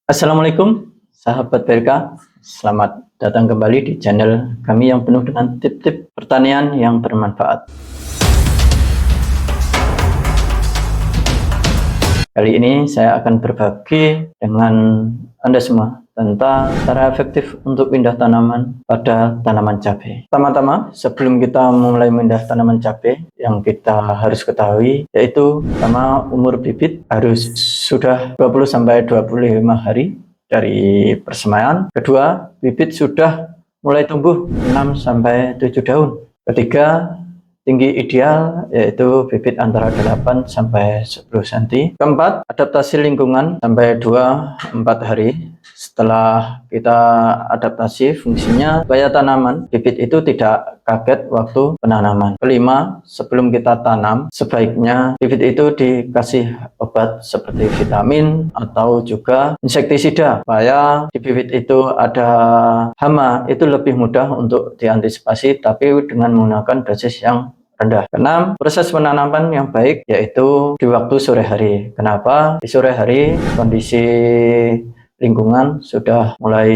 Assalamualaikum sahabat BRK, selamat datang kembali di channel kami yang penuh dengan tip-tip pertanian yang bermanfaat. Kali ini saya akan berbagi dengan Anda semua tentang cara efektif untuk pindah tanaman pada tanaman cabai. Pertama-tama, sebelum kita mulai pindah tanaman cabai, yang kita harus ketahui yaitu pertama, umur bibit harus sudah 20-25 hari dari persemaian. Kedua, bibit sudah mulai tumbuh 6-7 daun. Ketiga, tinggi ideal yaitu bibit antara 8 sampai 10 cm. Keempat, adaptasi lingkungan sampai 2-4 hari. Setelah kita adaptasi fungsinya supaya tanaman bibit itu tidak kaget waktu penanaman. Kelima, sebelum kita tanam sebaiknya bibit itu dikasih obat seperti vitamin atau juga insektisida supaya di bibit itu ada hama itu lebih mudah untuk diantisipasi tapi dengan menggunakan dosis yang rendah. Keenam, proses penanaman yang baik yaitu di waktu sore hari. Kenapa? Di sore hari kondisi lingkungan sudah mulai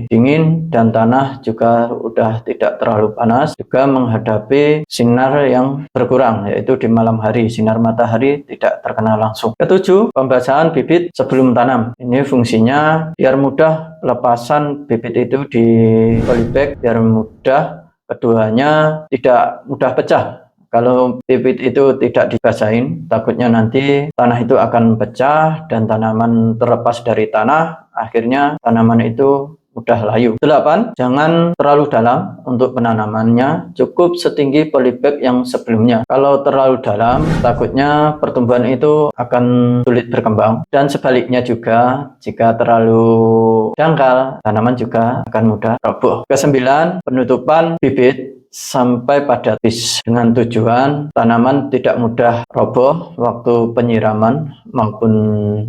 dingin dan tanah juga sudah tidak terlalu panas, juga menghadapi sinar yang berkurang yaitu di malam hari sinar matahari tidak terkena langsung. Ketujuh, pembasahan bibit sebelum tanam. Ini fungsinya biar mudah lepasan bibit itu di polybag, biar mudah, keduanya tidak mudah pecah. Kalau bibit itu tidak dibasahin, takutnya nanti tanah itu akan pecah dan tanaman terlepas dari tanah, akhirnya tanaman itu mudah layu. 8. Jangan terlalu dalam untuk penanamannya, cukup setinggi polybag yang sebelumnya. Kalau terlalu dalam, takutnya pertumbuhan itu akan sulit berkembang. Dan sebaliknya juga, jika terlalu dangkal, tanaman juga akan mudah roboh. Kesembilan, penutupan bibit sampai pada habis dengan tujuan tanaman tidak mudah roboh waktu penyiraman maupun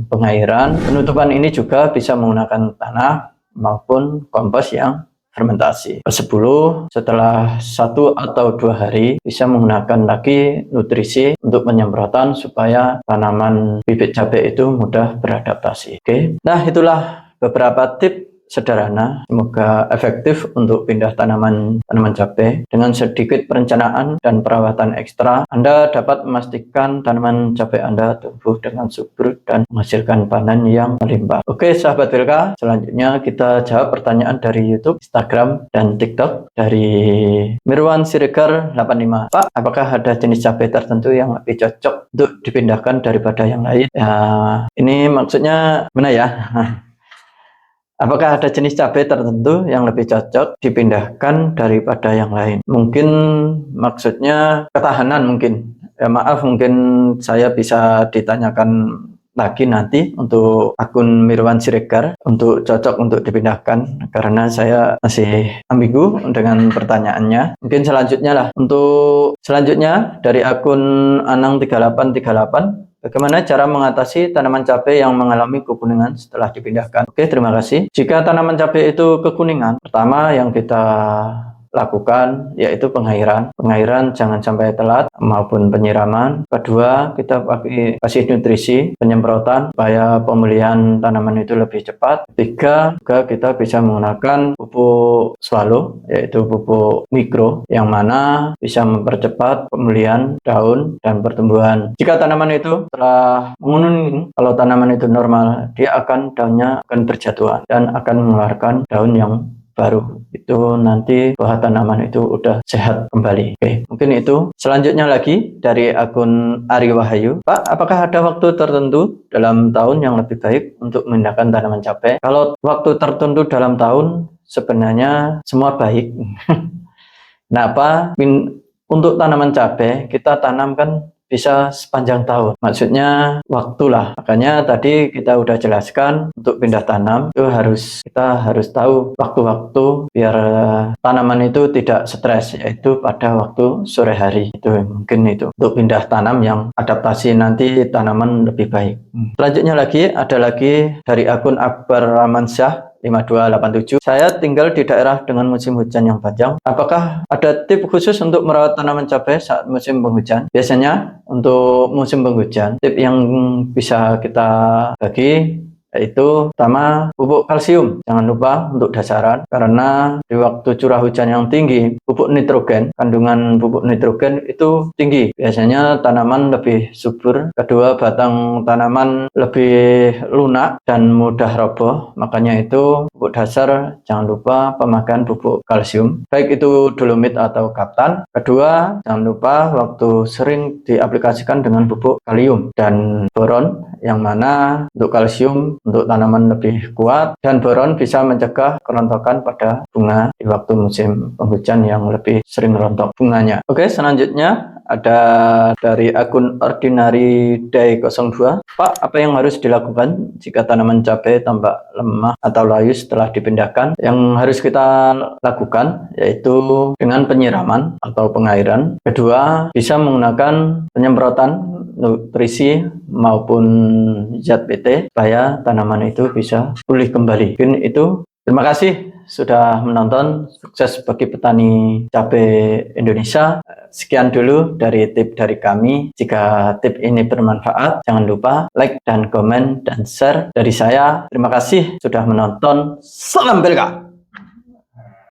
pengairan. Penutupan ini juga bisa menggunakan tanah maupun kompos yang fermentasi. Ke-10, setelah 1 atau 2 hari bisa menggunakan lagi nutrisi untuk penyemprotan supaya tanaman bibit cabai itu mudah beradaptasi. Oke. Nah, itulah beberapa tips sederhana, semoga efektif untuk pindah tanaman cabai. Dengan sedikit perencanaan dan perawatan ekstra, Anda dapat memastikan tanaman cabai Anda tumbuh dengan subur dan menghasilkan panen yang melimpah. Oke sahabat BRK, selanjutnya kita jawab pertanyaan dari YouTube, Instagram, dan TikTok dari Mirwan Siregar 85. Pak, apakah ada jenis cabai tertentu yang lebih cocok untuk dipindahkan daripada yang lain? Ya, ini maksudnya mana ya? Apakah ada jenis cabai tertentu yang lebih cocok dipindahkan daripada yang lain? Mungkin maksudnya ketahanan mungkin. Ya maaf, mungkin saya bisa ditanyakan lagi nanti untuk akun Mirwan Siregar untuk cocok untuk dipindahkan karena saya masih ambigu dengan pertanyaannya. Mungkin selanjutnya lah. Untuk selanjutnya dari akun Anang3838, bagaimana cara mengatasi tanaman cabai yang mengalami kekuningan setelah dipindahkan? Oke, terima kasih. Jika tanaman cabai itu kekuningan, pertama yang kita lakukan yaitu pengairan. Pengairan jangan sampai telat maupun penyiraman. Kedua, kita kasih nutrisi, penyemprotan supaya pemulihan tanaman itu lebih cepat. Ketiga, juga kita bisa menggunakan pupuk swallow yaitu pupuk mikro yang mana bisa mempercepat pemulihan daun dan pertumbuhan. Jika tanaman itu telah menguning, kalau tanaman itu normal, daunnya akan berjatuhan dan akan mengeluarkan daun yang baru. Itu nanti buah tanaman itu udah sehat kembali. Oke, mungkin itu. Selanjutnya lagi dari akun Ari Wahyu. Pak, apakah ada waktu tertentu dalam tahun yang lebih baik untuk memindahkan tanaman cabai? Kalau waktu tertentu dalam tahun sebenarnya semua baik. Kenapa? Untuk tanaman cabai kita tanamkan bisa sepanjang tahun, maksudnya waktulah. Makanya tadi kita udah jelaskan untuk pindah tanam itu kita harus tahu waktu-waktu biar tanaman itu tidak stres, yaitu pada waktu sore hari. Itu mungkin itu untuk pindah tanam yang adaptasi nanti tanaman lebih baik. Selanjutnya lagi ada lagi dari akun Akbar Ramansyah 5287. Saya tinggal di daerah dengan musim hujan yang panjang. Apakah ada tips khusus untuk merawat tanaman cabai saat musim penghujan? Biasanya untuk musim penghujan, tips yang bisa kita bagi yaitu pertama pupuk kalsium. Jangan lupa untuk dasaran, karena di waktu curah hujan yang tinggi, pupuk nitrogen, kandungan pupuk nitrogen itu tinggi. Biasanya tanaman lebih subur. Kedua, batang tanaman lebih lunak dan mudah roboh. Makanya itu pupuk dasar jangan lupa pemakaian pupuk kalsium, baik itu dolomit atau kaptan. Kedua, jangan lupa waktu sering diaplikasikan dengan pupuk kalium dan boron, yang mana untuk kalsium untuk tanaman lebih kuat, dan boron bisa mencegah kerontokan pada bunga di waktu musim penghujan yang lebih sering rontok bunganya. Oke, selanjutnya ada dari akun Ordinary Day 02. Pak, apa yang harus dilakukan jika tanaman cabai tampak lemah atau layu setelah dipindahkan? Yang harus kita lakukan yaitu dengan penyiraman atau pengairan. Kedua, bisa menggunakan penyemprotan nutrisi maupun zat PT supaya tanaman itu bisa pulih kembali. Mungkin itu. Terima kasih sudah menonton. Sukses bagi petani cabai Indonesia. Sekian dulu dari tip dari kami. Jika tip ini bermanfaat, jangan lupa like dan komen dan share dari saya. Terima kasih sudah menonton. Salam Belga.